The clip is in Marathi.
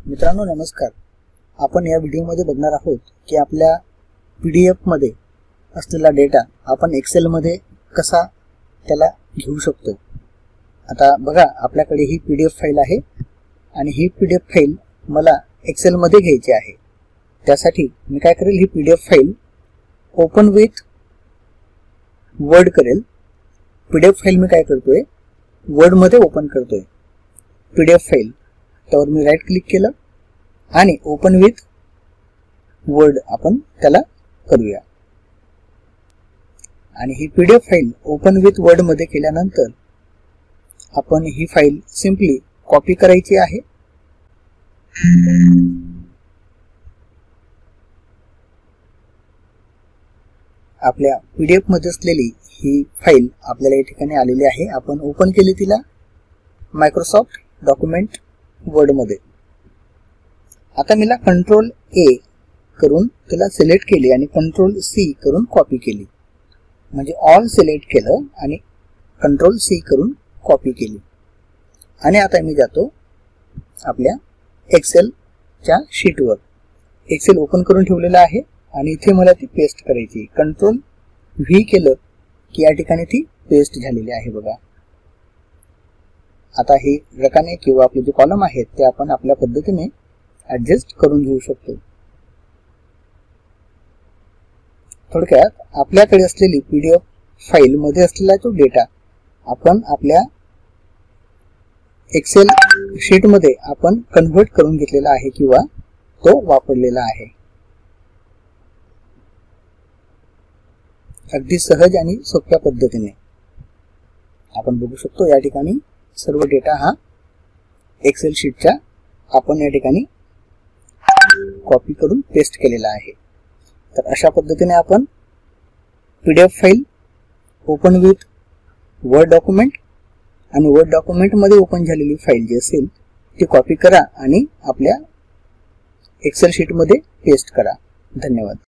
मित्रांनो नमस्कार। आपण या व्हिडिओमध्ये बघणार आहोत की आपल्या पीडीएफ मध्ये असलेला डेटा आपण एक्सेल मध्ये कसा त्याला घेऊ शकतो। आता बघा, आपल्याकडे ही पीडीएफ फाइल आहे आणि ही पीडीएफ फाइल मला एक्सेल मध्ये घ्यायची आहे। त्यासाठी मी काय करेल, ही PDF file open with Word करेल। पीडीएफ फाइल मी काय करतोय, वर्ड मध्ये ओपन करतोय पीडीएफ फाइल। त्यावर मी राइट क्लिक केलं आणि ओपन विथ वर्ड आपण त्याला करूया। आणि ही PDF file open with Word मध्ये केल्यानंतर आपण ही फाइल सिंपली कॉपी करायची आहे। आपल्या पीडीएफ मध्ये असलेली ही फाइल आपल्याला या ठिकाणी आलेली आहे। आपण ओपन केली तिला मायक्रोसॉफ्ट डॉक्युमेंट वर्ड मध्ये। आता मी कंट्रोल ए करून तिला सिलेक्ट केली आणि कंट्रोल सी करून कॉपी केली, म्हणजे ऑल सिलेक्ट केलं आणि कंट्रोल सी करून कॉपी केली। आणि आता मी जातो आपल्या एक्सेल च्या शीट वर। एक्सेल ओपन करून ठेवलेला आहे आणि इथे मला ती पेस्ट करायची। कंट्रोल व्ही केलं की या ठिकाणी ती पेस्ट झालेली आहे बघा। आता हे रकाने किंवा आपले जे कॉलम आहेत ते आपण आपल्या पद्धतीने ऍडजस्ट करून घेऊ शकतो। थोडक्यात आपल्याकडे असलेली पीडीएफ फाइल मध्ये असलेला जो डेटा आपण आपल्या एक्सेल शीट मध्ये आपण कन्वर्ट करून घेतलेला आहे किंवा तो वापरलेला आहे। अगदी सहज आणि सोप्या पद्धतीने आपण बघू शकतो। या ठिकाणी सर्व डेटा हा एक्सेल शीटच्या आपण या ठिकाणी कॉपी करून पेस्ट केलेला आहे। तर अशा पद्धतीने आपण PDF file open with word document आणि वर्ड डॉक्युमेंट मध्ये ओपन झालेली फाइल जी असेल ती कॉपी करा आणि आपल्या एक्सेल शीट मध्ये पेस्ट करा। धन्यवाद।